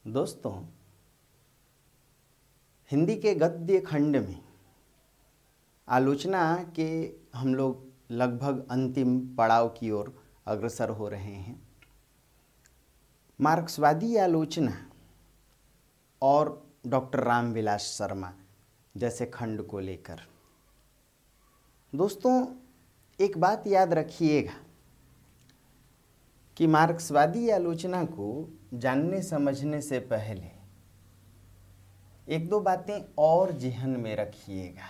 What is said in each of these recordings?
दोस्तों, हिंदी के गद्य खंड में आलोचना के हम लोग लगभग अंतिम पड़ाव की ओर अग्रसर हो रहे हैं। मार्क्सवादी आलोचना और डॉक्टर रामविलास शर्मा जैसे खंड को लेकर दोस्तों एक बात याद रखिएगा कि मार्क्सवादी आलोचना को जानने समझने से पहले एक दो बातें और ज़हन में रखिएगा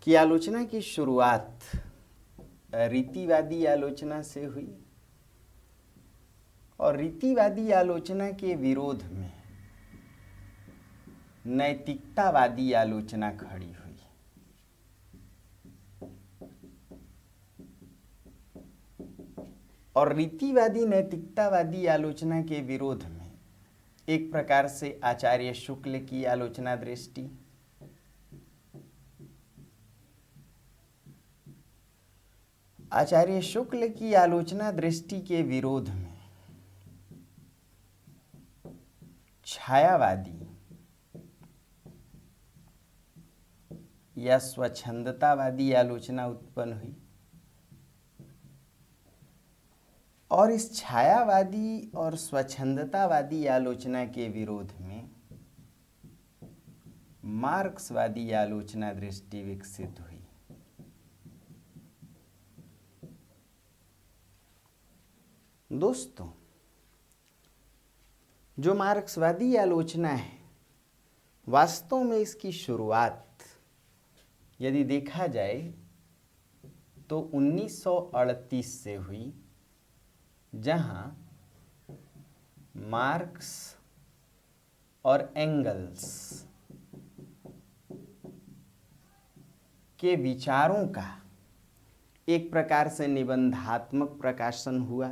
कि आलोचना की शुरुआत रीतिवादी आलोचना से हुई और रीतिवादी आलोचना के विरोध में नैतिकतावादी आलोचना खड़ी हुई। और रीतिवादी नैतिकतावादी आलोचना के विरोध में एक प्रकार से आचार्य शुक्ल की आलोचना दृष्टि, आचार्य शुक्ल की आलोचना दृष्टि के विरोध में छायावादी या स्वच्छंदतावादी आलोचना उत्पन्न हुई। और इस छायावादी और स्वच्छंदतावादी आलोचना के विरोध में मार्क्सवादी आलोचना दृष्टि विकसित हुई। दोस्तों, जो मार्क्सवादी आलोचना है वास्तव में इसकी शुरुआत यदि देखा जाए तो 1938 से हुई, जहां मार्क्स और एंगल्स के विचारों का एक प्रकार से निबंधात्मक प्रकाशन हुआ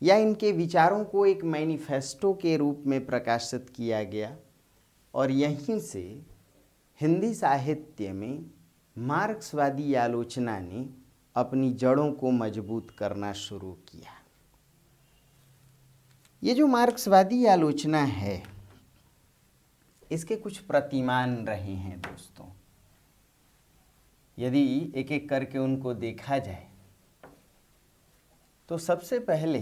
या इनके विचारों को एक मैनिफेस्टो के रूप में प्रकाशित किया गया। और यहीं से हिंदी साहित्य में मार्क्सवादी आलोचना ने अपनी जड़ों को मजबूत करना शुरू किया। ये जो मार्क्सवादी आलोचना है इसके कुछ प्रतिमान रहे हैं दोस्तों। यदि एक एक करके उनको देखा जाए तो सबसे पहले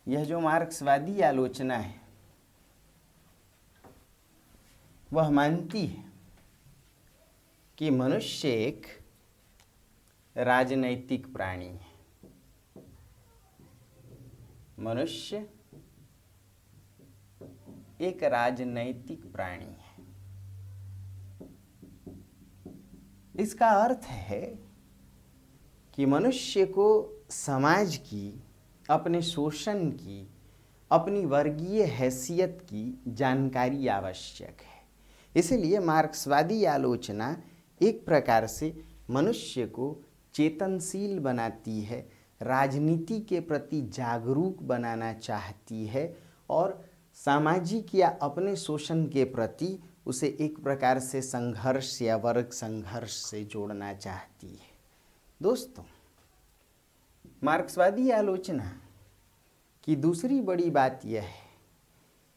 यह जो मार्क्सवादी आलोचना है वह मानती है कि मनुष्य एक राजनैतिक प्राणी है। मनुष्य एक राजनैतिक प्राणी है। इसका अर्थ है कि मनुष्य को समाज की, अपने शोषण की, अपनी वर्गीय हैसियत की जानकारी आवश्यक है। इसलिए मार्क्सवादी आलोचना एक प्रकार से मनुष्य को चेतनशील बनाती है, राजनीति के प्रति जागरूक बनाना चाहती है और सामाजिक या अपने शोषण के प्रति उसे एक प्रकार से संघर्ष या वर्ग संघर्ष से जोड़ना चाहती है। दोस्तों, मार्क्सवादी आलोचना की दूसरी बड़ी बात यह है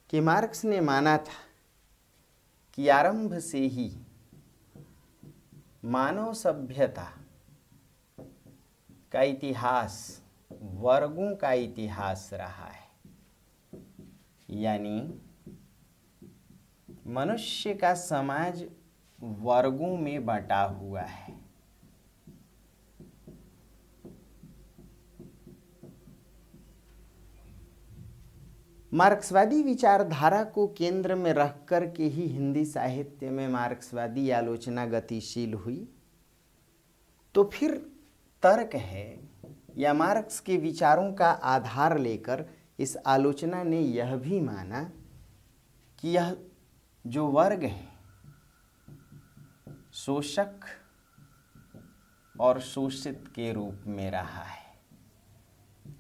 कि मार्क्स ने माना था कि आरंभ से ही मानव सभ्यता का इतिहास वर्गों का इतिहास रहा है। यानी मनुष्य का समाज वर्गों में बंटा हुआ है। मार्क्सवादी विचारधारा को केंद्र में रखकर के ही हिंदी साहित्य में मार्क्सवादी आलोचना गतिशील हुई। तो फिर तर्क है या मार्क्स के विचारों का आधार लेकर इस आलोचना ने यह भी माना कि यह जो वर्ग है शोषक और शोषित के रूप में रहा है,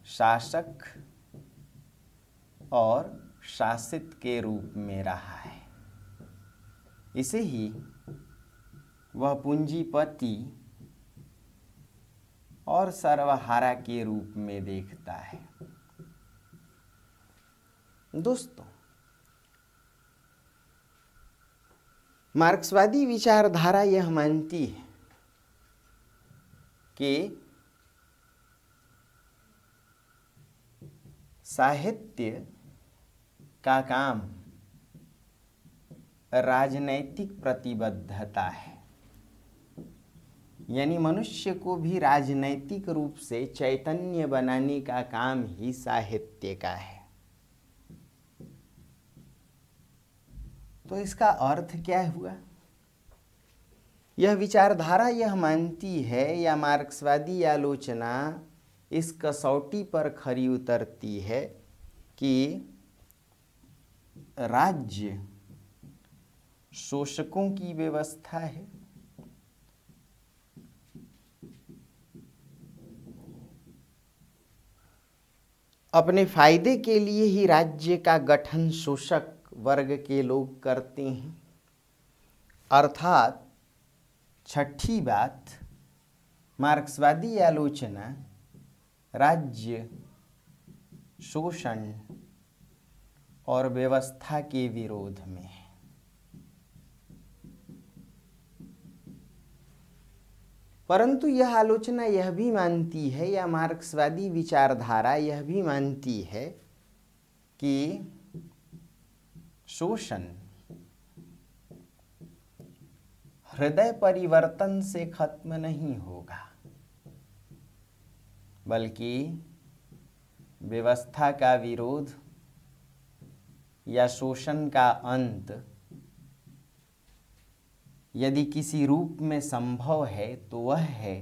शासक और शासित के रूप में रहा है। इसे ही वह पूंजीपति और सर्वहारा के रूप में देखता है। दोस्तों, मार्क्सवादी विचारधारा यह मानती है कि साहित्य का काम राजनैतिक प्रतिबद्धता है, यानी मनुष्य को भी राजनैतिक रूप से चैतन्य बनाने का काम ही साहित्य का है। तो इसका अर्थ क्या हुआ? यह विचारधारा यह मानती है, या मार्क्सवादी आलोचना इस कसौटी पर खरी उतरती है कि राज्य शोषकों की व्यवस्था है, अपने फायदे के लिए ही राज्य का गठन शोषक वर्ग के लोग करते हैं। अर्थात छठी बात, मार्क्सवादी आलोचना राज्य शोषण और व्यवस्था के विरोध में है। परंतु यह आलोचना यह भी मानती है, या मार्क्सवादी विचारधारा यह भी मानती है कि शोषण हृदय परिवर्तन से खत्म नहीं होगा, बल्कि व्यवस्था का विरोध या शोषण का अंत यदि किसी रूप में संभव है तो वह है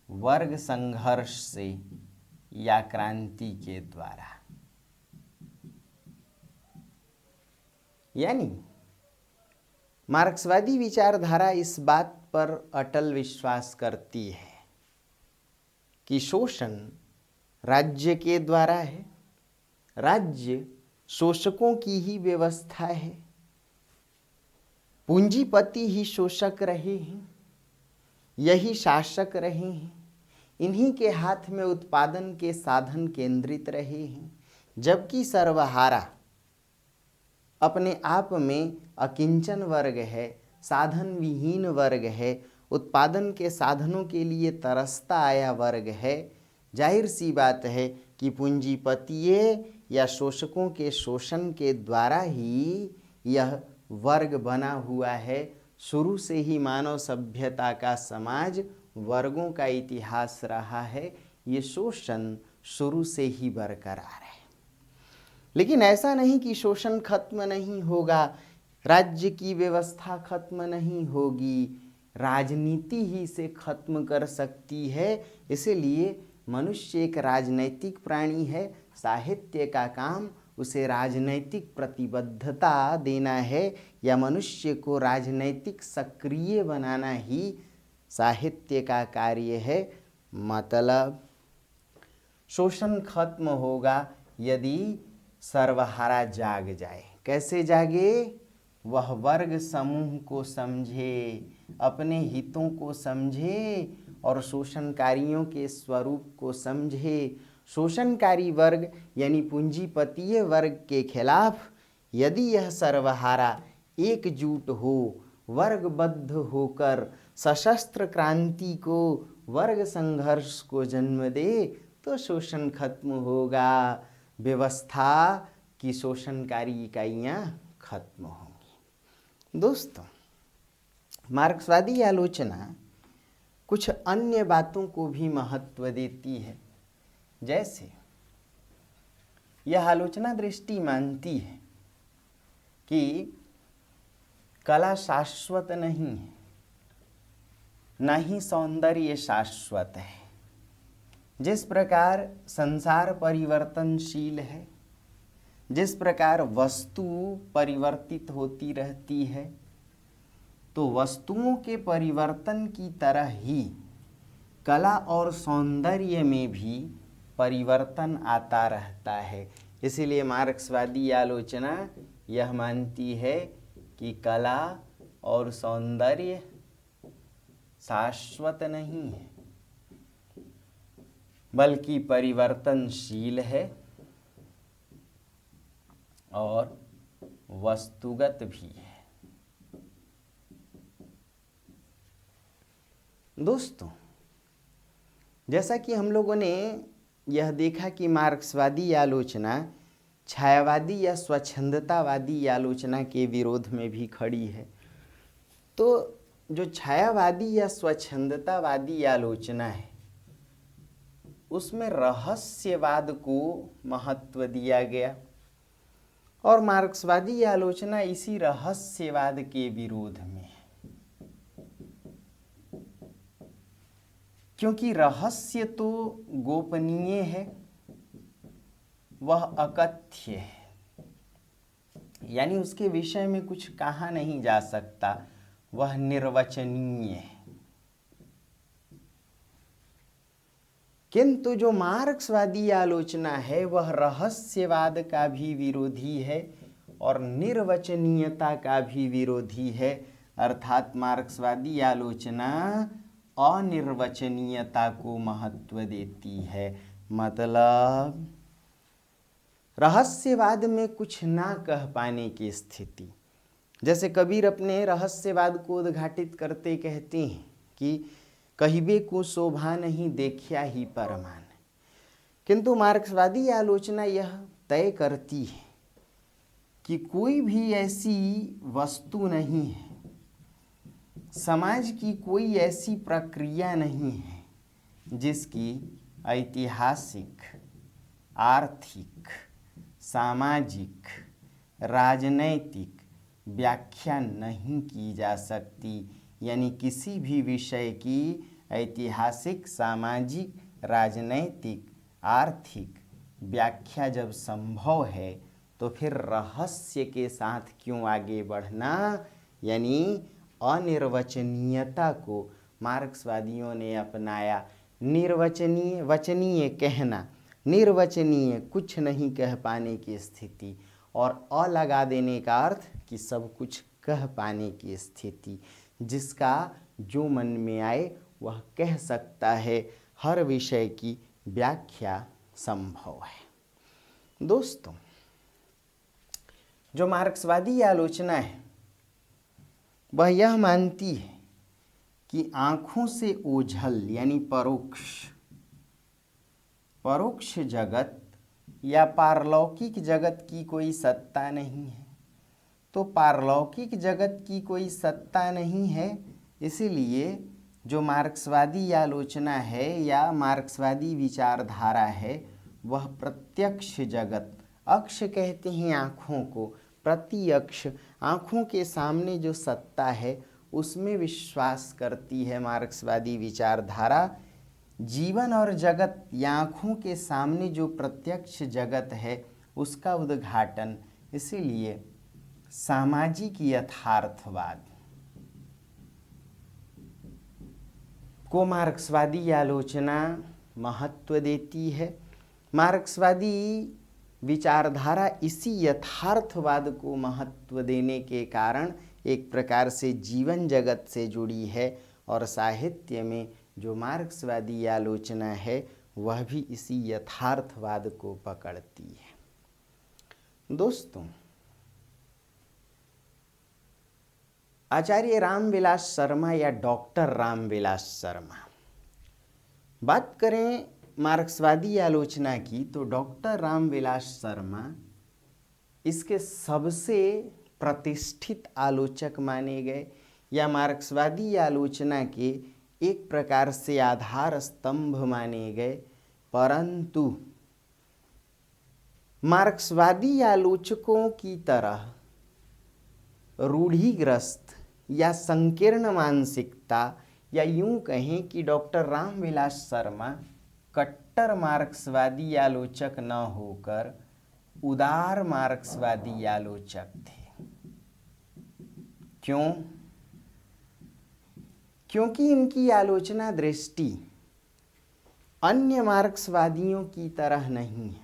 वर्ग संघर्ष से या क्रांति के द्वारा। यानी मार्क्सवादी विचारधारा इस बात पर अटल विश्वास करती है कि शोषण राज्य के द्वारा है, राज्य शोषकों की ही व्यवस्था है, पूंजीपति ही शोषक रहे हैं, यही शासक रहे हैं, इन्हीं के हाथ में उत्पादन के साधन केंद्रित रहे हैं, जबकि सर्वहारा अपने आप में अकिंचन वर्ग है, साधन विहीन वर्ग है, उत्पादन के साधनों के लिए तरसता आया वर्ग है। जाहिर सी बात है कि पूंजीपतिये या शोषकों के शोषण के द्वारा ही यह वर्ग बना हुआ है। शुरू से ही मानव सभ्यता का समाज वर्गों का इतिहास रहा है। ये शोषण शुरू से ही बरकरार है। लेकिन ऐसा नहीं कि शोषण खत्म नहीं होगा, राज्य की व्यवस्था खत्म नहीं होगी, राजनीति ही इसे खत्म कर सकती है। इसलिए मनुष्य एक राजनैतिक प्राणी है, साहित्य का काम उसे राजनैतिक प्रतिबद्धता देना है, या मनुष्य को राजनैतिक सक्रिय बनाना ही साहित्य का कार्य है। मतलब शोषण खत्म होगा यदि सर्वहारा जाग जाए। कैसे जागे? वह वर्ग समूह को समझे, अपने हितों को समझे और शोषणकारियों के स्वरूप को समझे। शोषणकारी वर्ग यानी पूंजीपतीय वर्ग के खिलाफ यदि यह सर्वहारा एकजुट हो, वर्गबद्ध होकर सशस्त्र क्रांति को, वर्ग संघर्ष को जन्म दे, तो शोषण खत्म होगा, व्यवस्था की शोषणकारी इकाइयाँ खत्म होंगी। दोस्तों, मार्क्सवादी आलोचना कुछ अन्य बातों को भी महत्व देती है। जैसे यह आलोचना दृष्टि मानती है कि कला शाश्वत नहीं है, न ही सौंदर्य शाश्वत है। जिस प्रकार संसार परिवर्तनशील है, जिस प्रकार वस्तु परिवर्तित होती रहती है, तो वस्तुओं के परिवर्तन की तरह ही कला और सौंदर्य में भी परिवर्तन आता रहता है। इसीलिए मार्क्सवादी आलोचना यह मानती है कि कला और सौंदर्य शाश्वत नहीं है, बल्कि परिवर्तनशील है। और वस्तुगत भी है। दोस्तों, जैसा कि हम लोगों ने यह देखा कि मार्क्सवादी आलोचना छायावादी या स्वच्छंदतावादी आलोचना के विरोध में भी खड़ी है। तो जो छायावादी या स्वच्छंदतावादी आलोचना है उसमें रहस्यवाद को महत्व दिया गया और मार्क्सवादी आलोचना इसी रहस्यवाद के विरोध में है, क्योंकि रहस्य तो गोपनीय है, वह अकथ्य है, यानी उसके विषय में कुछ कहा नहीं जा सकता, वह निर्वचनीय है। किंतु जो मार्क्सवादी आलोचना है वह रहस्यवाद का भी विरोधी है और निर्वचनीयता का भी विरोधी है, अर्थात मार्क्सवादी आलोचना अनिर्वचनीयता को महत्व देती है। मतलब रहस्यवाद में कुछ ना कह पाने की स्थिति। जैसे कबीर अपने रहस्यवाद को उद्घाटित करते कहते हैं कि कहिबे को शोभा नहीं देखिया ही परमान। किंतु मार्क्सवादी आलोचना यह तय करती है कि कोई भी ऐसी वस्तु नहीं है, समाज की कोई ऐसी प्रक्रिया नहीं है जिसकी ऐतिहासिक, आर्थिक, सामाजिक, राजनैतिक व्याख्या नहीं की जा सकती। यानी किसी भी विषय की ऐतिहासिक, सामाजिक, राजनैतिक, आर्थिक व्याख्या जब संभव है तो फिर रहस्य के साथ क्यों आगे बढ़ना। यानी अनिर्वचनीयता को मार्क्सवादियों ने अपनाया। निर्वचनीय, वचनीय कहना, निर्वचनीय कुछ नहीं कह पाने की स्थिति, और अ लगा देने का अर्थ कि सब कुछ कह पाने की स्थिति। जिसका जो मन में आए वह कह सकता है, हर विषय की व्याख्या संभव है। दोस्तों, जो मार्क्सवादी आलोचना है वह यह मानती है कि आँखों से ओझल यानी परोक्ष जगत या पारलौकिक जगत की कोई सत्ता नहीं है। तो पारलौकिक जगत की कोई सत्ता नहीं है, इसीलिए जो मार्क्सवादी आलोचना है या मार्क्सवादी विचारधारा है वह प्रत्यक्ष जगत, अक्ष कहते हैं आँखों को, प्रति अक्ष, आँखों के सामने जो सत्ता है उसमें विश्वास करती है मार्क्सवादी विचारधारा। जीवन और जगत या आँखों के सामने जो प्रत्यक्ष जगत है उसका उद्घाटन, इसीलिए सामाजिक यथार्थवाद को मार्क्सवादी आलोचना महत्व देती है। मार्क्सवादी विचारधारा इसी यथार्थवाद को महत्व देने के कारण एक प्रकार से जीवन जगत से जुड़ी है और साहित्य में जो मार्क्सवादी आलोचना है वह भी इसी यथार्थवाद को पकड़ती है। दोस्तों, आचार्य रामविलास शर्मा या डॉक्टर रामविलास शर्मा, बात करें मार्क्सवादी आलोचना की तो डॉक्टर रामविलास शर्मा इसके सबसे प्रतिष्ठित आलोचक माने गए या मार्क्सवादी आलोचना के एक प्रकार से आधार स्तंभ माने गए। परंतु मार्क्सवादी आलोचकों की तरह रूढ़िग्रस्त या संकीर्ण मानसिकता, या यूं कहें कि डॉक्टर रामविलास शर्मा कट्टर मार्क्सवादी आलोचक न होकर उदार मार्क्सवादी आलोचक थे। क्यों? क्योंकि इनकी आलोचना दृष्टि अन्य मार्क्सवादियों की तरह नहीं है।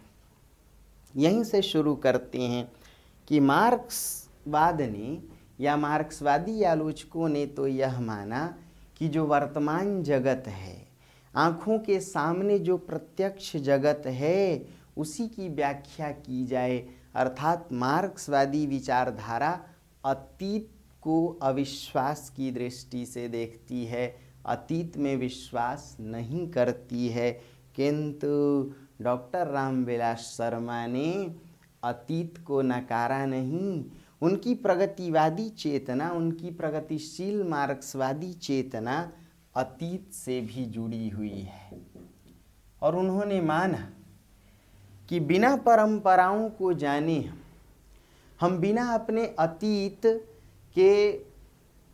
यहीं से शुरू करते हैं कि मार्क्सवाद ने या मार्क्सवादी आलोचकों ने तो यह माना कि जो वर्तमान जगत है, आँखों के सामने जो प्रत्यक्ष जगत है, उसी की व्याख्या की जाए, अर्थात मार्क्सवादी विचारधारा अतीत को अविश्वास की दृष्टि से देखती है, अतीत में विश्वास नहीं करती है। किंतु डॉक्टर रामविलास शर्मा ने अतीत को नकारा नहीं। उनकी प्रगतिवादी चेतना, उनकी प्रगतिशील मार्क्सवादी चेतना अतीत से भी जुड़ी हुई है और उन्होंने माना कि बिना परंपराओं को जाने, हम बिना अपने अतीत के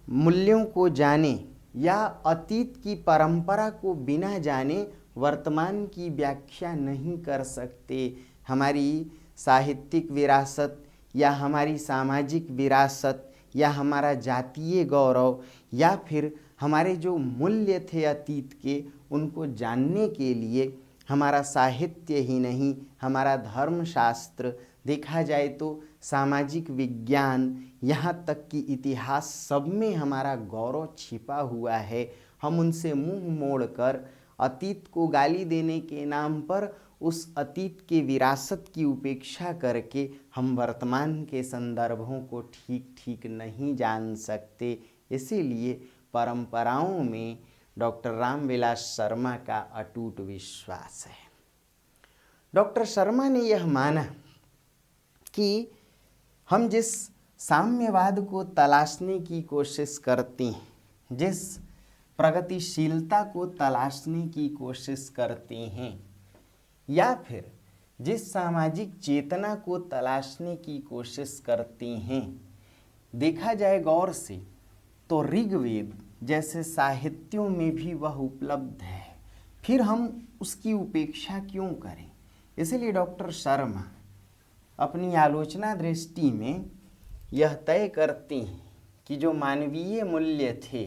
मूल्यों को जाने या अतीत की परंपरा को बिना जाने वर्तमान की व्याख्या नहीं कर सकते। हमारी साहित्यिक विरासत या हमारी सामाजिक विरासत या हमारा जातीय गौरव या फिर हमारे जो मूल्य थे अतीत के, उनको जानने के लिए हमारा साहित्य ही नहीं, हमारा धर्मशास्त्र, देखा जाए तो सामाजिक विज्ञान, यहाँ तक कि इतिहास, सब में हमारा गौरव छिपा हुआ है। हम उनसे मुंह मोड़कर अतीत को गाली देने के नाम पर उस अतीत के विरासत की उपेक्षा करके हम वर्तमान के संदर्भों को ठीक ठीक नहीं जान सकते। इसीलिए परंपराओं में डॉक्टर रामविलास शर्मा का अटूट विश्वास है। डॉक्टर शर्मा ने यह माना कि हम जिस साम्यवाद को तलाशने की कोशिश करते हैं, जिस प्रगतिशीलता को तलाशने की कोशिश करते हैं, या फिर जिस सामाजिक चेतना को तलाशने की कोशिश करते हैं, देखा जाए गौर से तो ऋग्वेद जैसे साहित्यों में भी वह उपलब्ध है। फिर हम उसकी उपेक्षा क्यों करें? इसलिए डॉक्टर शर्मा अपनी आलोचना दृष्टि में यह तय करते हैं कि जो मानवीय मूल्य थे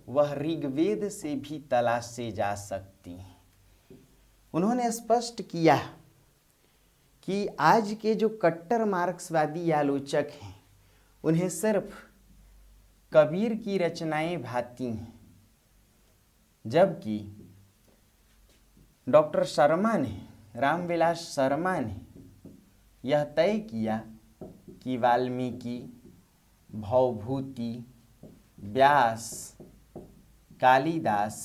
वह ऋग्वेद से भी तलाशे जा सकते हैं। उन्होंने स्पष्ट किया कि आज के जो कट्टर मार्क्सवादी आलोचक हैं, उन्हें सिर्फ कबीर की रचनाएं भाती हैं, जबकि डॉक्टर शर्मा ने, रामविलास शर्मा ने यह तय किया कि वाल्मीकि, भवभूति, व्यास, कालिदास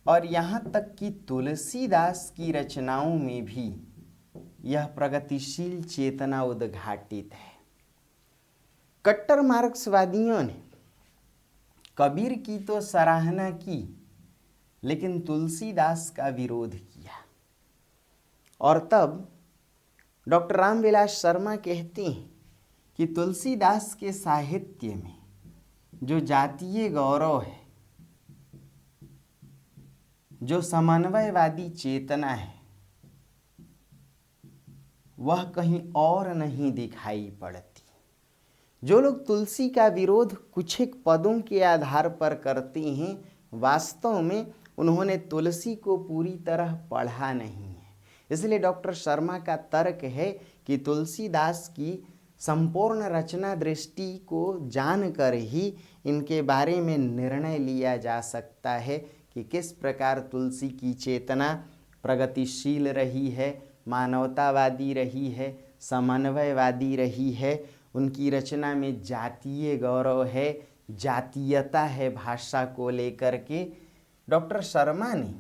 और यहाँ तक कि तुलसीदास की रचनाओं में भी यह प्रगतिशील चेतना उद्घाटित है। कट्टर मार्क्सवादियों ने कबीर की तो सराहना की, लेकिन तुलसीदास का विरोध किया। और तब डॉक्टर रामविलास शर्मा कहते हैं कि तुलसीदास के साहित्य में जो जातीय गौरव है, जो समन्वयवादी चेतना है, वह कहीं और नहीं दिखाई पड़ती। जो लोग तुलसी का विरोध कुछ एक पदों के आधार पर करते हैं, वास्तव में उन्होंने तुलसी को पूरी तरह पढ़ा नहीं है। इसलिए डॉक्टर शर्मा का तर्क है कि तुलसीदास की संपूर्ण रचना दृष्टि को जानकर ही इनके बारे में निर्णय लिया जा सकता है कि किस प्रकार तुलसी की चेतना प्रगतिशील रही है, मानवतावादी रही है, समन्वयवादी रही है। उनकी रचना में जातीय गौरव है, जातीयता है भाषा को लेकर के। डॉक्टर शर्मा ने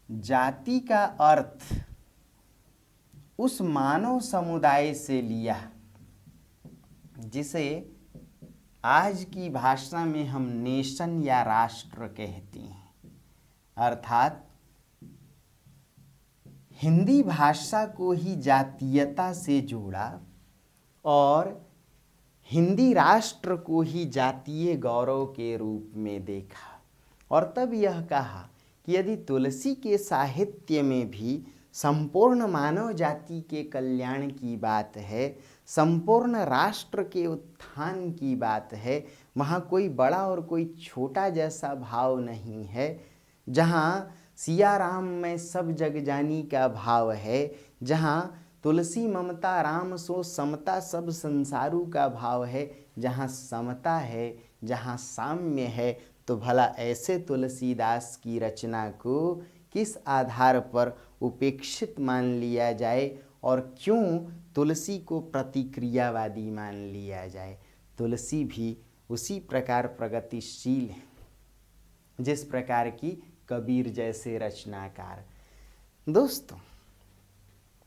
जाति का अर्थ उस मानव समुदाय से लिया जिसे आज की भाषा में हम नेशन या राष्ट्र कहते हैं। अर्थात हिंदी भाषा को ही जातीयता से जोड़ा और हिंदी राष्ट्र को ही जातीय गौरव के रूप में देखा। और तब यह कहा कि यदि तुलसी के साहित्य में भी संपूर्ण मानव जाति के कल्याण की बात है, संपूर्ण राष्ट्र के उत्थान की बात है, वहाँ कोई बड़ा और कोई छोटा जैसा भाव नहीं है। जहाँ सिया राम में सब जग जानी का भाव है, जहाँ तुलसी ममता राम सो समता सब संसारू का भाव है, जहाँ समता है, जहाँ साम्य है, तो भला ऐसे तुलसीदास की रचना को किस आधार पर उपेक्षित मान लिया जाए और क्यों तुलसी को प्रतिक्रियावादी मान लिया जाए। तुलसी भी उसी प्रकार प्रगतिशील है जिस प्रकार की कबीर जैसे रचनाकार। दोस्तों,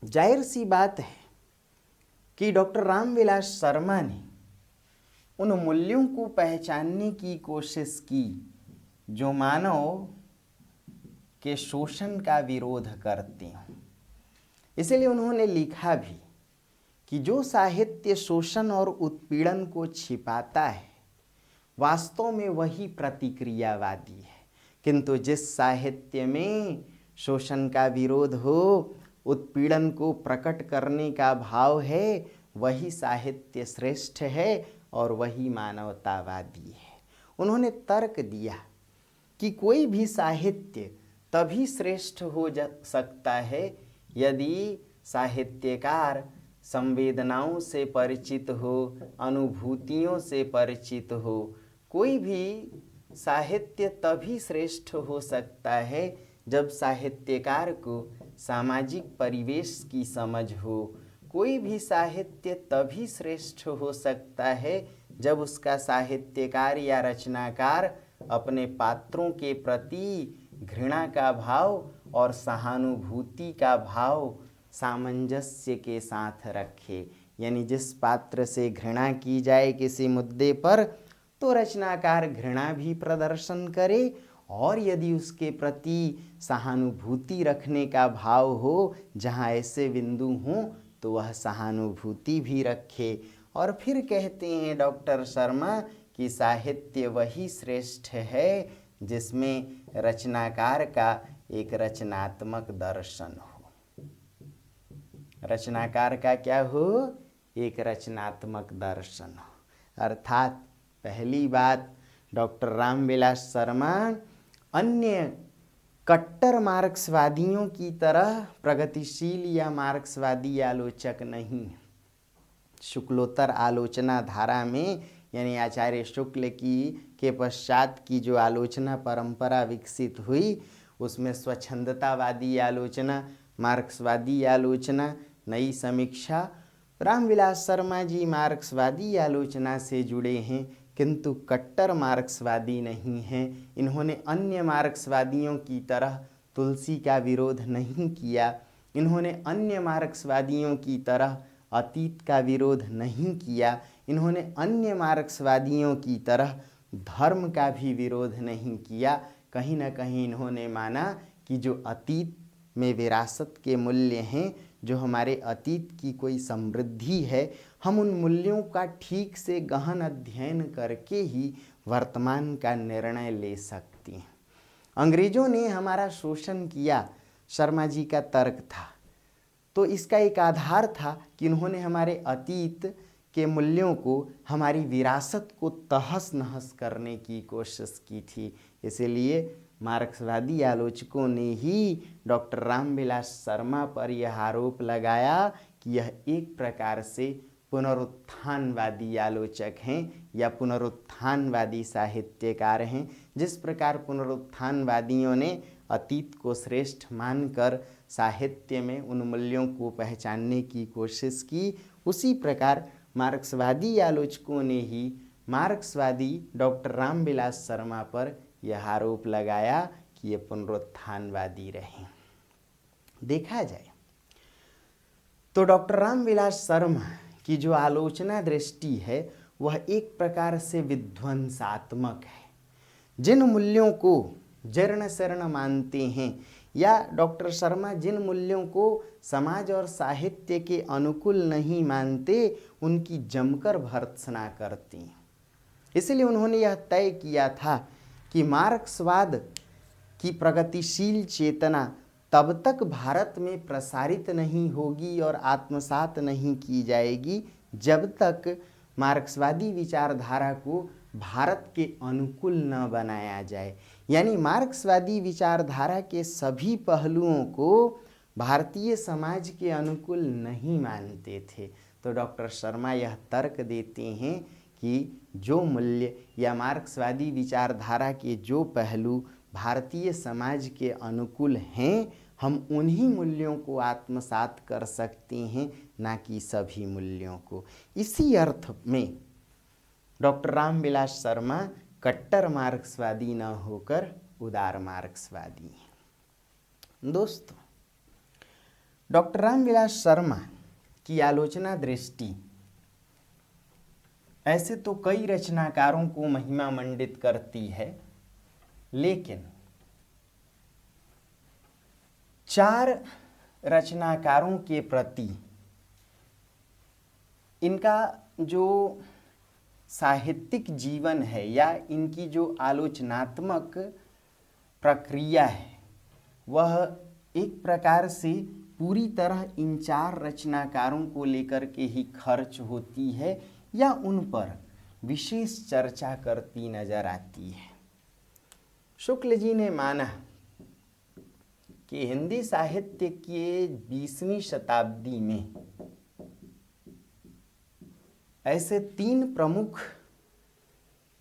जाहिर सी बात है कि डॉक्टर रामविलास शर्मा ने उन मूल्यों को पहचानने की कोशिश की जो मानव के शोषण का विरोध करते हों। इसलिए उन्होंने लिखा भी कि जो साहित्य शोषण और उत्पीड़न को छिपाता है वास्तव में वही प्रतिक्रियावादी है, किंतु जिस साहित्य में शोषण का विरोध हो, उत्पीड़न को प्रकट करने का भाव है, वही साहित्य श्रेष्ठ है और वही मानवतावादी है। उन्होंने तर्क दिया कि कोई भी साहित्य तभी श्रेष्ठ हो सकता है यदि साहित्यकार संवेदनाओं से परिचित हो, अनुभूतियों से परिचित हो। कोई भी साहित्य तभी श्रेष्ठ हो सकता है जब साहित्यकार को सामाजिक परिवेश की समझ हो। कोई भी साहित्य तभी श्रेष्ठ हो सकता है जब उसका साहित्यकार या रचनाकार अपने पात्रों के प्रति घृणा का भाव और सहानुभूति का भाव सामंजस्य के साथ रखे। यानी जिस पात्र से घृणा की जाए किसी मुद्दे पर, तो रचनाकार घृणा भी प्रदर्शन करे, और यदि उसके प्रति सहानुभूति रखने का भाव हो जहाँ ऐसे बिंदु हों तो वह सहानुभूति भी रखे। और फिर कहते हैं डॉक्टर शर्मा कि साहित्य वही श्रेष्ठ है जिसमें रचनाकार का एक रचनात्मक दर्शन हो। रचनाकार का क्या हो? एक रचनात्मक दर्शन हो। अर्थात पहली बात, डॉक्टर रामविलास शर्मा अन्य कट्टर मार्क्सवादियों की तरह प्रगतिशील या मार्क्सवादी आलोचक नहीं। शुक्लोत्तर आलोचना धारा में, यानी आचार्य शुक्ल की के पश्चात की जो आलोचना परंपरा विकसित हुई, उसमें स्वच्छंदतावादी आलोचना, मार्क्सवादी आलोचना, नई समीक्षा। रामविलास शर्मा जी मार्क्सवादी आलोचना से जुड़े हैं किंतु कट्टर मार्क्सवादी नहीं हैं। इन्होंने अन्य मार्क्सवादियों की तरह तुलसी का विरोध नहीं किया। इन्होंने अन्य मार्क्सवादियों की तरह अतीत का विरोध नहीं किया। इन्होंने अन्य मार्क्सवादियों की तरह धर्म का भी विरोध नहीं किया। कहीं ना कहीं इन्होंने माना कि जो अतीत में विरासत के मूल्य हैं, जो हमारे अतीत की कोई समृद्धि है, हम उन मूल्यों का ठीक से गहन अध्ययन करके ही वर्तमान का निर्णय ले सकते हैं। अंग्रेजों ने हमारा शोषण किया, शर्मा जी का तर्क था, तो इसका एक आधार था कि उन्होंने हमारे अतीत के मूल्यों को, हमारी विरासत को तहस नहस करने की कोशिश की थी। इसीलिए मार्क्सवादी आलोचकों ने ही डॉक्टर रामविलास शर्मा पर यह आरोप लगाया कि यह एक प्रकार से पुनरुत्थानवादी आलोचक हैं या पुनरुत्थानवादी साहित्यकार हैं। जिस प्रकार पुनरुत्थानवादियों ने अतीत को श्रेष्ठ मानकर साहित्य में उन मूल्यों को पहचानने की कोशिश की, उसी प्रकार मार्क्सवादी आलोचकों ने ही मार्क्सवादी डॉक्टर रामविलास शर्मा पर यह आरोप लगाया कि ये पुनरुत्थानवादी रहे। देखा जाए तो डॉक्टर रामविलास शर्मा की जो आलोचना दृष्टि है वह एक प्रकार से विध्वंसात्मक है। जिन मूल्यों को जर्ण शरण मानते हैं या डॉक्टर शर्मा जिन मूल्यों को समाज और साहित्य के अनुकूल नहीं मानते, उनकी जमकर भर्त्सना करते हैं। इसलिए उन्होंने यह तय किया था कि मार्क्सवाद की प्रगतिशील चेतना तब तक भारत में प्रसारित नहीं होगी और आत्मसात नहीं की जाएगी जब तक मार्क्सवादी विचारधारा को भारत के अनुकूल न बनाया जाए। यानी मार्क्सवादी विचारधारा के सभी पहलुओं को भारतीय समाज के अनुकूल नहीं मानते थे। तो डॉक्टर शर्मा यह तर्क देते हैं कि जो मूल्य या मार्क्सवादी विचारधारा के जो पहलू भारतीय समाज के अनुकूल हैं, हम उन्हीं मूल्यों को आत्मसात कर सकते हैं, ना कि सभी मूल्यों को। इसी अर्थ में डॉक्टर रामविलास शर्मा कट्टर मार्क्सवादी न होकर उदार मार्क्सवादी हैं। दोस्तों, डॉक्टर रामविलास शर्मा की आलोचना दृष्टि ऐसे तो कई रचनाकारों को महिमा मंडित करती है, लेकिन 4 रचनाकारों के प्रति इनका जो साहित्यिक जीवन है या इनकी जो आलोचनात्मक प्रक्रिया है, वह एक प्रकार से पूरी तरह इन 4 रचनाकारों को लेकर के ही खर्च होती है या उन पर विशेष चर्चा करती नजर आती है। शुक्ल जी ने माना कि हिंदी साहित्य के 20वीं शताब्दी में ऐसे 3 प्रमुख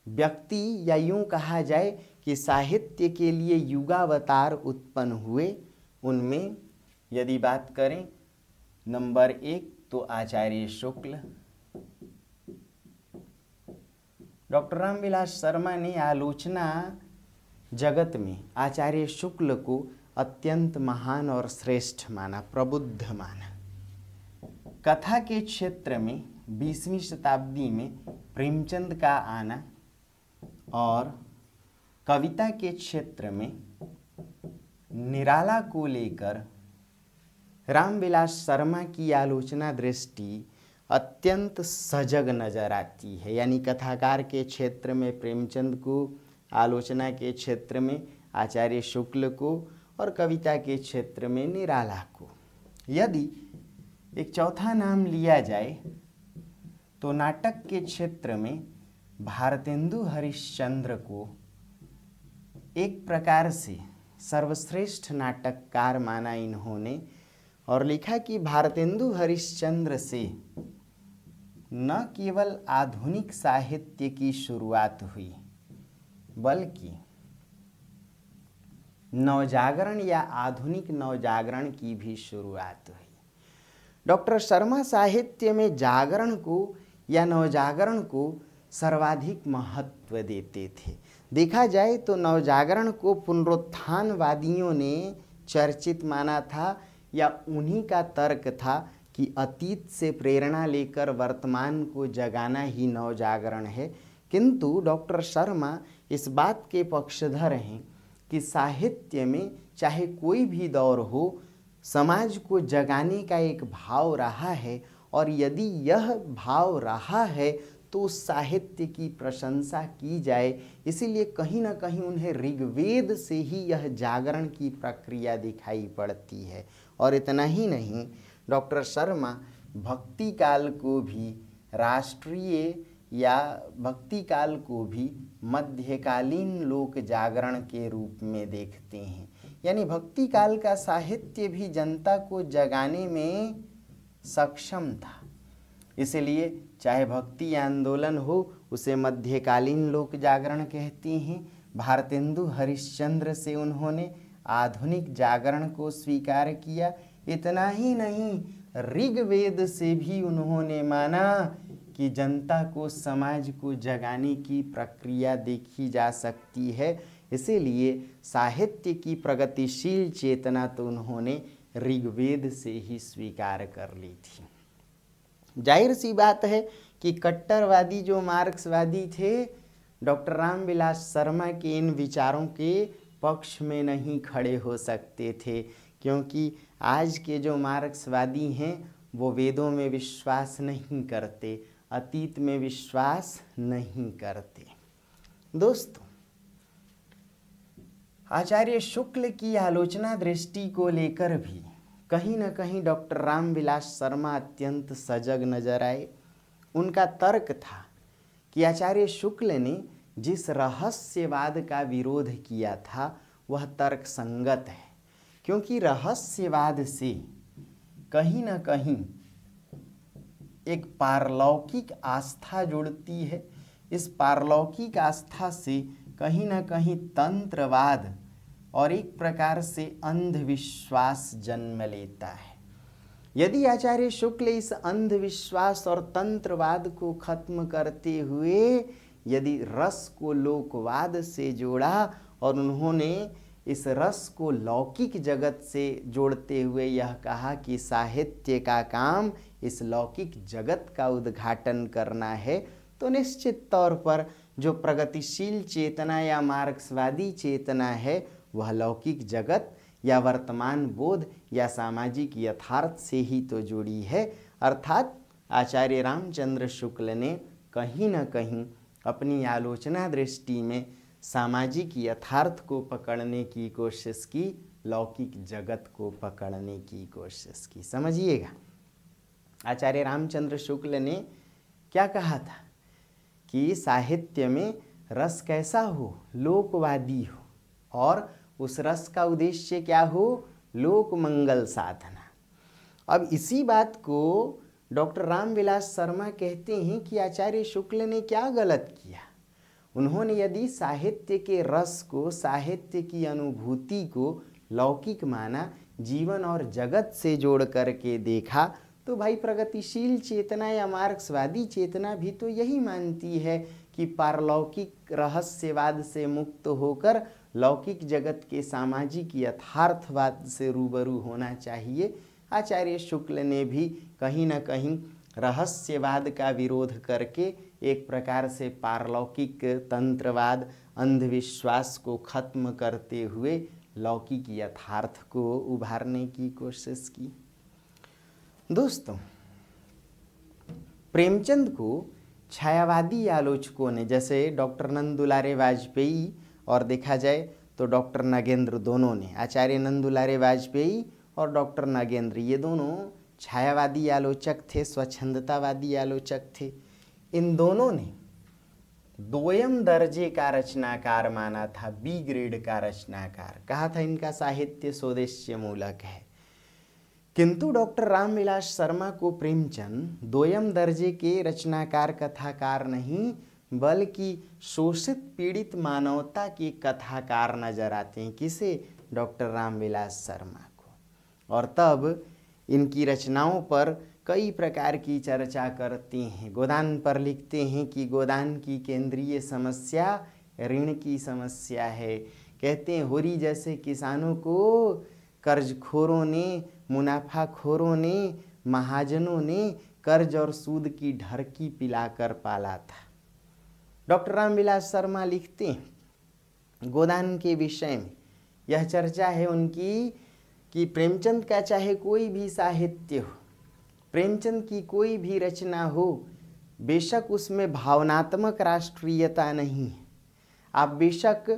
व्यक्ति या यूं कहा जाए कि साहित्य के लिए युगावतार उत्पन्न हुए। उनमें यदि बात करें नंबर 1 तो आचार्य शुक्ल। डॉक्टर रामविलास शर्मा ने आलोचना जगत में आचार्य शुक्ल को अत्यंत महान और श्रेष्ठ माना, प्रबुद्ध माना। कथा के क्षेत्र में 20वीं शताब्दी में प्रेमचंद का आना और कविता के क्षेत्र में निराला को लेकर रामविलास शर्मा की आलोचना दृष्टि अत्यंत सजग नजर आती है। यानी कथाकार के क्षेत्र में प्रेमचंद को, आलोचना के क्षेत्र में आचार्य शुक्ल को और कविता के क्षेत्र में निराला को। यदि एक चौथा नाम लिया जाए तो नाटक के क्षेत्र में भारतेंदु हरिश्चंद्र को एक प्रकार से सर्वश्रेष्ठ नाटककार माना इन्होंने और लिखा कि भारतेंदु हरिश्चंद्र से न केवल आधुनिक साहित्य की शुरुआत हुई बल्कि नवजागरण या आधुनिक नवजागरण की भी शुरुआत हुई। डॉक्टर शर्मा साहित्य में जागरण को या नवजागरण को सर्वाधिक महत्व देते थे। देखा जाए तो नवजागरण को पुनरुत्थानवादियों ने चर्चित माना था या उन्हीं का तर्क था कि अतीत से प्रेरणा लेकर वर्तमान को जगाना ही नवजागरण है। किंतु डॉक्टर शर्मा इस बात के पक्षधर हैं कि साहित्य में चाहे कोई भी दौर हो, समाज को जगाने का एक भाव रहा है और यदि यह भाव रहा है तो साहित्य की प्रशंसा की जाए। इसीलिए कहीं ना कहीं उन्हें ऋग्वेद से ही यह जागरण की प्रक्रिया दिखाई पड़ती है। और इतना ही नहीं, डॉक्टर शर्मा भक्ति काल को भी राष्ट्रीय या भक्ति काल को भी मध्यकालीन लोक जागरण के रूप में देखते हैं। यानी भक्ति काल का साहित्य भी जनता को जगाने में सक्षम था। इसलिए चाहे भक्ति आंदोलन हो, उसे मध्यकालीन लोक जागरण कहते हैं। भारतेंदु हरिश्चंद्र से उन्होंने आधुनिक जागरण को स्वीकार किया। इतना ही नहीं, ऋग्वेद से भी उन्होंने माना कि जनता को, समाज को जगाने की प्रक्रिया देखी जा सकती है। इसीलिए साहित्य की प्रगतिशील चेतना तो उन्होंने ऋग्वेद से ही स्वीकार कर ली थी। जाहिर सी बात है कि कट्टरवादी जो मार्क्सवादी थे, डॉक्टर रामविलास शर्मा के इन विचारों के पक्ष में नहीं खड़े हो सकते थे, क्योंकि आज के जो मार्क्सवादी हैं वो वेदों में विश्वास नहीं करते, अतीत में विश्वास नहीं करते। दोस्तों, आचार्य शुक्ल की आलोचना दृष्टि को लेकर भी कहीं न कहीं डॉक्टर रामविलास शर्मा अत्यंत सजग नजर आए। उनका तर्क था कि आचार्य शुक्ल ने जिस रहस्यवाद का विरोध किया था वह तर्क संगत है, क्योंकि रहस्यवाद से कहीं न कहीं एक पारलौकिक आस्था जुड़ती है। इस पारलौकिक आस्था से कहीं न कहीं तंत्रवाद और एक प्रकार से अंधविश्वास जन्म लेता है। यदि आचार्य शुक्ल इस अंधविश्वास और तंत्रवाद को खत्म करते हुए यदि रस को लोकवाद से जोड़ा और उन्होंने इस रस को लौकिक जगत से जोड़ते हुए यह कहा कि साहित्य का काम इस लौकिक जगत का उद्घाटन करना है, तो निश्चित तौर पर जो प्रगतिशील चेतना या मार्क्सवादी चेतना है वह लौकिक जगत या वर्तमान बोध या सामाजिक यथार्थ से ही तो जुड़ी है। अर्थात आचार्य रामचंद्र शुक्ल ने कहीं न कहीं अपनी आलोचना दृष्टि में सामाजिक यथार्थ को पकड़ने की कोशिश की, लौकिक जगत को पकड़ने की कोशिश की। समझिएगा, आचार्य रामचंद्र शुक्ल ने क्या कहा था कि साहित्य में रस कैसा हो, लोकवादी हो, और उस रस का उद्देश्य क्या हो, लोक मंगल साधना। अब इसी बात को डॉक्टर रामविलास शर्मा कहते हैं कि आचार्य शुक्ल ने क्या गलत किया। उन्होंने यदि साहित्य के रस को, साहित्य की अनुभूति को लौकिक माना, जीवन और जगत से जोड़ करके देखा, तो भाई प्रगतिशील चेतना या मार्क्सवादी चेतना भी तो यही मानती है कि पारलौकिक रहस्यवाद से मुक्त होकर लौकिक जगत के सामाजिक यथार्थवाद से रूबरू होना चाहिए। आचार्य शुक्ल ने भी कहीं न कहीं रहस्यवाद का विरोध करके एक प्रकार से पारलौकिक तंत्रवाद, अंधविश्वास को खत्म करते हुए लौकिक यथार्थ को उभारने की कोशिश की। दोस्तों, प्रेमचंद को छायावादी आलोचकों ने, जैसे डॉक्टर नंदुलारे वाजपेयी और देखा जाए तो डॉक्टर नागेंद्र, दोनों ने, आचार्य नंदुलारे वाजपेयी और डॉक्टर नागेंद्र, ये दोनों छायावादी आलोचक थे, स्वच्छंदतावादी आलोचक थे। इन दोनों ने दोयम दर्जे का रचनाकार माना था, बी ग्रेड का रचनाकार कहा था। इनका साहित्य स्वदेश्य मूलक है। किंतु डॉक्टर रामविलास शर्मा को प्रेमचंद दोयम दर्जे के रचनाकार, कथाकार नहीं बल्कि शोषित पीड़ित मानवता के कथाकार नजर आते हैं। किसे? डॉक्टर रामविलास शर्मा को। और तब इनकी रचनाओं पर कई प्रकार की चर्चा करते हैं। गोदान पर लिखते हैं कि गोदान की केंद्रीय समस्या ऋण की समस्या है। कहते हैं होरी जैसे किसानों को कर्जखोरों ने, मुनाफाखोरों ने, महाजनों ने कर्ज और सूद की ढरकी पिलाकर पाला था। डॉक्टर रामविलास शर्मा लिखते हैं गोदान के विषय में, यह चर्चा है उनकी कि प्रेमचंद का चाहे कोई भी साहित्य हो, प्रेमचंद की कोई भी रचना हो, बेशक उसमें भावनात्मक राष्ट्रीयता नहीं है। आप बेशक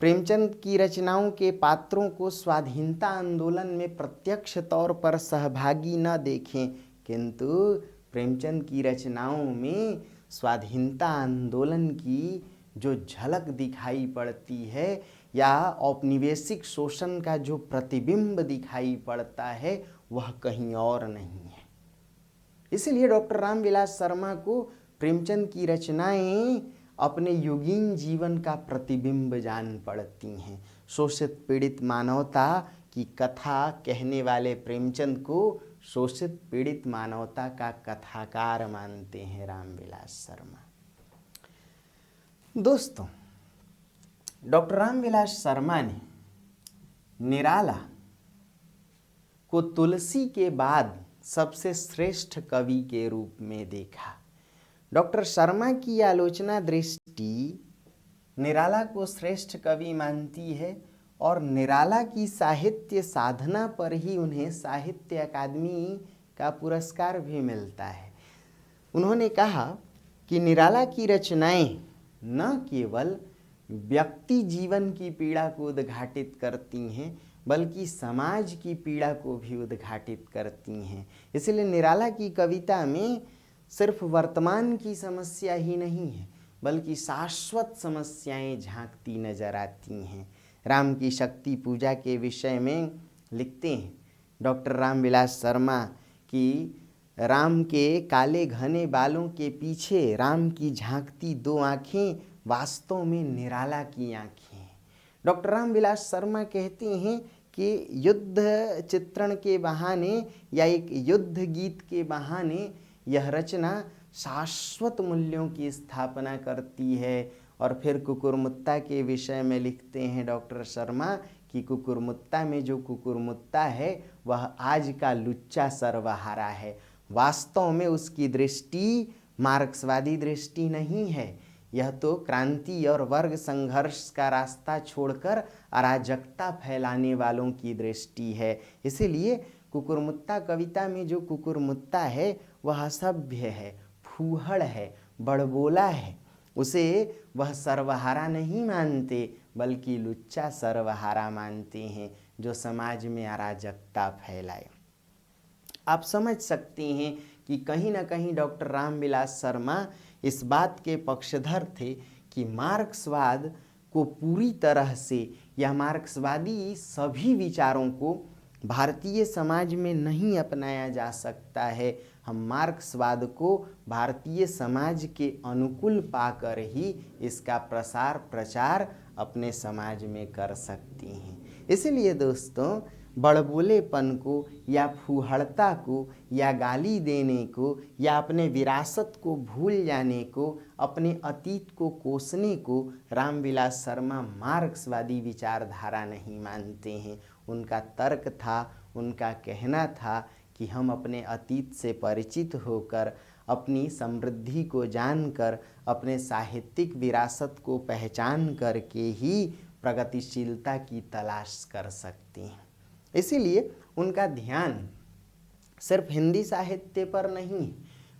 प्रेमचंद की रचनाओं के पात्रों को स्वाधीनता आंदोलन में प्रत्यक्ष तौर पर सहभागी न देखें, किंतु प्रेमचंद की रचनाओं में स्वाधीनता आंदोलन की जो झलक दिखाई पड़ती है या औपनिवेशिक शोषण का जो प्रतिबिंब दिखाई पड़ता है वह कहीं और नहीं है। इसलिए डॉक्टर रामविलास शर्मा को प्रेमचंद की रचनाएं अपने युगीन जीवन का प्रतिबिंब जान पड़ती हैं। शोषित पीड़ित मानवता की कथा कहने वाले प्रेमचंद को शोषित पीड़ित मानवता का कथाकार मानते हैं रामविलास शर्मा। दोस्तों, डॉक्टर रामविलास शर्मा ने निराला को तुलसी के बाद सबसे श्रेष्ठ कवि के रूप में देखा। डॉक्टर शर्मा की आलोचना दृष्टि निराला को श्रेष्ठ कवि मानती है और निराला की साहित्य साधना पर ही उन्हें साहित्य अकादमी का पुरस्कार भी मिलता है। उन्होंने कहा कि निराला की रचनाएं न केवल व्यक्ति जीवन की पीड़ा को उद्घाटित करती हैं बल्कि समाज की पीड़ा को भी उद्घाटित करती हैं। इसलिए निराला की कविता में सिर्फ वर्तमान की समस्या ही नहीं है बल्कि शाश्वत समस्याएं झांकती नजर आती हैं। राम की शक्ति पूजा के विषय में लिखते हैं डॉक्टर रामविलास शर्मा कि राम के काले घने बालों के पीछे राम की झांकती दो आँखें वास्तव में निराला की आँखें हैं। डॉक्टर रामविलास शर्मा कहते हैं कि युद्ध चित्रण के बहाने या एक युद्ध गीत के बहाने यह रचना शाश्वत मूल्यों की स्थापना करती है। और फिर कुकुरमुत्ता के विषय में लिखते हैं डॉक्टर शर्मा कि कुकुरमुत्ता में जो कुकुरमुत्ता है वह आज का लुच्चा सर्वहारा है। वास्तव में उसकी दृष्टि मार्क्सवादी दृष्टि नहीं है, यह तो क्रांति और वर्ग संघर्ष का रास्ता छोड़कर अराजकता फैलाने वालों की दृष्टि है। इसीलिए कुकुरमुत्ता कविता में जो कुकुरमुत्ता है वह असभ्य है, फूहड़ है, बड़बोला है। उसे वह सर्वहारा नहीं मानते बल्कि लुच्चा सर्वहारा मानते हैं जो समाज में अराजकता फैलाए। आप समझ सकते हैं कि कहीं ना कहीं डॉक्टर रामविलास शर्मा इस बात के पक्षधर थे कि मार्क्सवाद को पूरी तरह से या मार्क्सवादी सभी विचारों को भारतीय समाज में नहीं अपनाया जा सकता है। हम मार्क्सवाद को भारतीय समाज के अनुकूल पाकर ही इसका प्रसार प्रचार अपने समाज में कर सकते हैं। इसलिए दोस्तों, बड़बोलेपन को या फूहड़ता को या गाली देने को या अपने विरासत को भूल जाने को, अपने अतीत को कोसने को रामविलास शर्मा मार्क्सवादी विचारधारा नहीं मानते हैं। उनका तर्क था, उनका कहना था कि हम अपने अतीत से परिचित होकर, अपनी समृद्धि को जानकर, अपने साहित्यिक विरासत को पहचान करके ही प्रगतिशीलता की तलाश कर सकते हैं। इसीलिए उनका ध्यान सिर्फ हिंदी साहित्य पर नहीं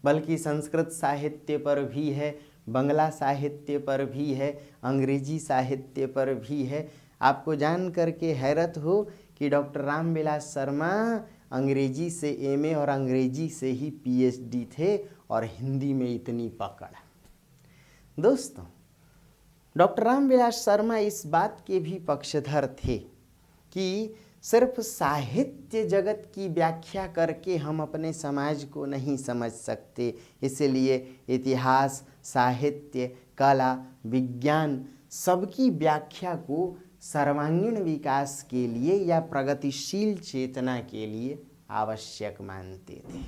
बल्कि संस्कृत साहित्य पर भी है, बंगला साहित्य पर भी है, अंग्रेजी साहित्य पर भी है। आपको जान करके हैरत हो कि डॉक्टर रामविलास शर्मा अंग्रेजी से एमए और अंग्रेजी से ही पीएचडी थे और हिंदी में इतनी पकड़। दोस्तों, डॉक्टर रामविलास शर्मा इस बात के भी पक्षधर थे कि सिर्फ साहित्य जगत की व्याख्या करके हम अपने समाज को नहीं समझ सकते। इसलिए इतिहास, साहित्य, कला, विज्ञान सबकी व्याख्या को सर्वांगीण विकास के लिए या प्रगतिशील चेतना के लिए आवश्यक मानते थे।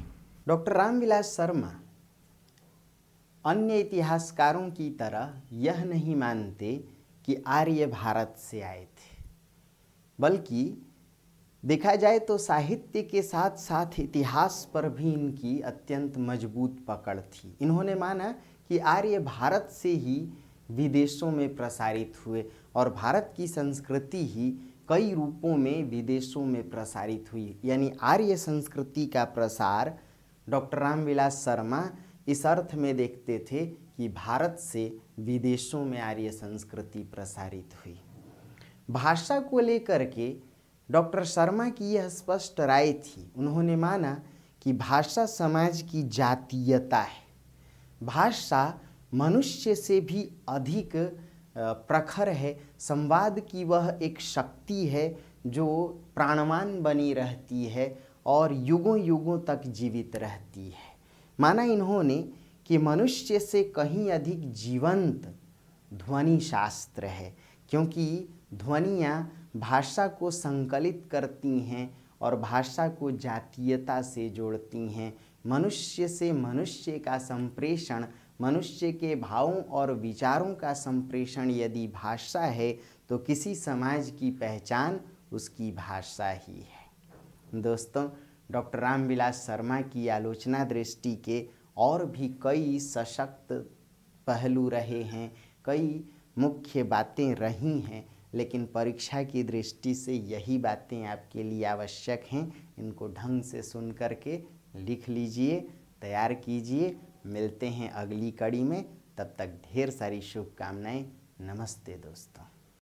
डॉक्टर रामविलास शर्मा अन्य इतिहासकारों की तरह यह नहीं मानते कि आर्य भारत से आए थे, बल्कि देखा जाए तो साहित्य के साथ साथ इतिहास पर भी इनकी अत्यंत मजबूत पकड़ थी। इन्होंने माना कि आर्य भारत से ही विदेशों में प्रसारित हुए और भारत की संस्कृति ही कई रूपों में विदेशों में प्रसारित हुई। यानी आर्य संस्कृति का प्रसार डॉक्टर रामविलास शर्मा इस अर्थ में देखते थे कि भारत से विदेशों में आर्य संस्कृति प्रसारित हुई। भाषा को लेकर के डॉक्टर शर्मा की यह स्पष्ट राय थी। उन्होंने माना कि भाषा समाज की जातीयता है, भाषा मनुष्य से भी अधिक प्रखर है, संवाद की वह एक शक्ति है जो प्राणवान बनी रहती है और युगों युगों तक जीवित रहती है। माना इन्होंने कि मनुष्य से कहीं अधिक जीवंत ध्वनि शास्त्र है, क्योंकि ध्वनियाँ भाषा को संकलित करती हैं और भाषा को जातीयता से जोड़ती हैं। मनुष्य से मनुष्य का संप्रेषण, मनुष्य के भावों और विचारों का संप्रेषण यदि भाषा है तो किसी समाज की पहचान उसकी भाषा ही है। दोस्तों, डॉक्टर रामविलास शर्मा की आलोचना दृष्टि के और भी कई सशक्त पहलू रहे हैं, कई मुख्य बातें रही हैं, लेकिन परीक्षा की दृष्टि से यही बातें आपके लिए आवश्यक हैं। इनको ढंग से सुन करके लिख लीजिए, तैयार कीजिए। मिलते हैं अगली कड़ी में, तब तक ढेर सारी शुभकामनाएं। नमस्ते दोस्तों।